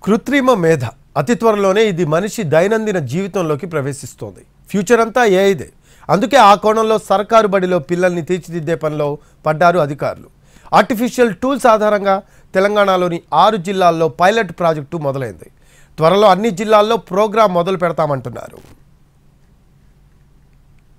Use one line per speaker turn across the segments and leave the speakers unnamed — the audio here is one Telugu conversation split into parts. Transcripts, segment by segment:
కృత్రిమ మేధ అతి త్వరలోనే ఇది మనిషి దైనందిన జీవితంలోకి ప్రవేశిస్తోంది. ఫ్యూచర్ అంతా ఏఐదే. అందుకే ఆ కోణంలో సర్కారు బడిలో పిల్లల్ని తీర్చిదిద్దే పనిలో పడ్డారు అధికారులు. ఆర్టిఫిషియల్ టూల్స్ ఆధారంగా తెలంగాణలోని 6 జిల్లాల్లో పైలట్ ప్రాజెక్టు మొదలైంది. త్వరలో అన్ని జిల్లాల్లో ప్రోగ్రాం మొదలు పెడతామంటున్నారు.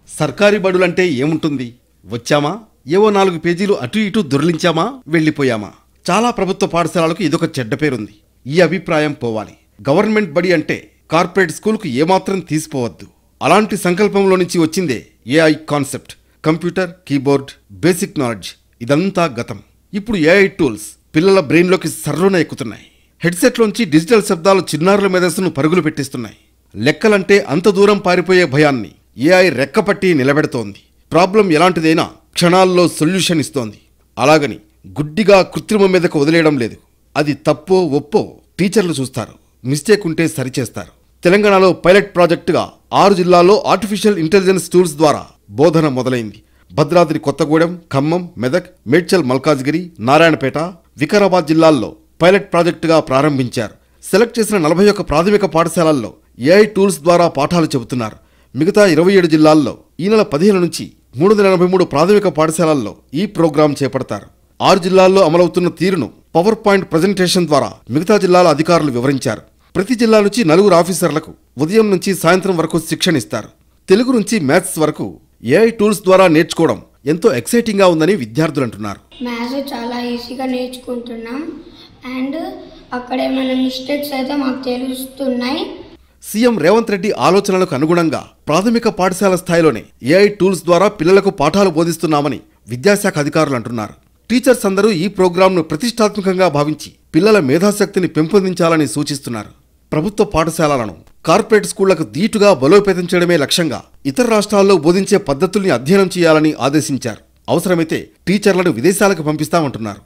సర్కారీ బడులంటే ఏముంటుంది? వచ్చామా, ఏవో 4 పేజీలు అటు ఇటు దొర్లించామా, వెళ్ళిపోయామా? చాలా ప్రభుత్వ పాఠశాలలకు ఇదొక చెడ్డ పేరుంది. ఈ అభిప్రాయం పోవాలి. గవర్నమెంట్ బడి అంటే కార్పొరేట్ స్కూల్కు ఏమాత్రం తీసిపోవద్దు. అలాంటి సంకల్పంలో నుంచి వచ్చిందే AI concept. Computer, keyboard, basic knowledge ఇదంతా గతం. ఇప్పుడు ఏఐ టూల్స్ పిల్లల బ్రెయిన్లోకి సర్రున ఎక్కుతున్నాయి. హెడ్సెట్లోంచి డిజిటల్ శబ్దాలు చిన్నారుల మేధస్సును పరుగులు పెట్టిస్తున్నాయి. లెక్కలంటే అంత దూరం పారిపోయే భయాన్ని ఏఐ రెక్కపట్టి నిలబెడుతోంది. ప్రాబ్లం ఎలాంటిదైనా క్షణాల్లో సొల్యూషన్ ఇస్తోంది. అలాగని గుడ్డిగా కృత్రిమ మీదకు వదిలేయడం లేదు. అది తప్పో ఒప్పో టీచర్లు చూస్తారు. మిస్టేక్ ఉంటే సరిచేస్తారు. తెలంగాణలో పైలట్ ప్రాజెక్టుగా 6 జిల్లాల్లో ఆర్టిఫిషియల్ ఇంటెలిజెన్స్ టూల్స్ ద్వారా బోధన మొదలైంది. భద్రాద్రి కొత్తగూడెం, ఖమ్మం, మెదక్, మేడ్చల్ మల్కాజ్గిరి, నారాయణపేట, వికారాబాద్ జిల్లాల్లో పైలట్ ప్రాజెక్టుగా ప్రారంభించారు. సెలెక్ట్ చేసిన 41 ప్రాథమిక పాఠశాలల్లో ఏఐ టూల్స్ ద్వారా పాఠాలు చెబుతున్నారు. మిగతా 27 జిల్లాల్లో ఈ నెల 15 నుంచి 383 ప్రాథమిక పాఠశాలల్లో ఈ ప్రోగ్రాం చేపడతారు. 6 జిల్లాల్లో అమలవుతున్న తీరును పవర్ పాయింట్ ప్రజెంటేషన్ ద్వారా మిగతా జిల్లాల అధికారులు వివరించారు. ప్రతి జిల్లా నుంచి 4 ఆఫీసర్లకు ఉదయం నుంచి సాయంత్రం వరకు శిక్షణ ఇస్తారు. తెలుగు నుంచి మ్యాథ్స్ వరకు ఏఐ టూల్స్ ద్వారా నేర్చుకోవడం ఎంతో ఎక్సైటింగ్గా ఉందని విద్యార్థులు అంటున్నారు.
మ్యాథ్స్ చాలా ఈజీగా నేర్చుకుంటున్నాం అండ్ అక్కడ ఏమైనా మిస్టేక్స్ అయితే మాకు తెలుస్తున్నాయి.
సీఎం రేవంత్ రెడ్డి ఆలోచనలకు అనుగుణంగా ప్రాథమిక పాఠశాల స్థాయిలోనే ఏఐ టూల్స్ ద్వారా పిల్లలకు పాఠాలు బోధిస్తున్నామని విద్యాశాఖ అధికారులు అంటున్నారు. టీచర్స్ అందరూ ఈ ప్రోగ్రాంను ప్రతిష్టాత్మకంగా భావించి పిల్లల మేధాశక్తిని పెంపొందించాలని సూచిస్తున్నారు. ప్రభుత్వ పాఠశాలలను కార్పొరేట్ స్కూళ్లకు ధీటుగా బలోపేతం చేయడమే లక్ష్యంగా ఇతర రాష్ట్రాల్లో బోధించే పద్ధతుల్ని అధ్యయనం చేయాలని ఆదేశించారు. అవసరమైతే టీచర్లను విదేశాలకు పంపిస్తామంటున్నారు.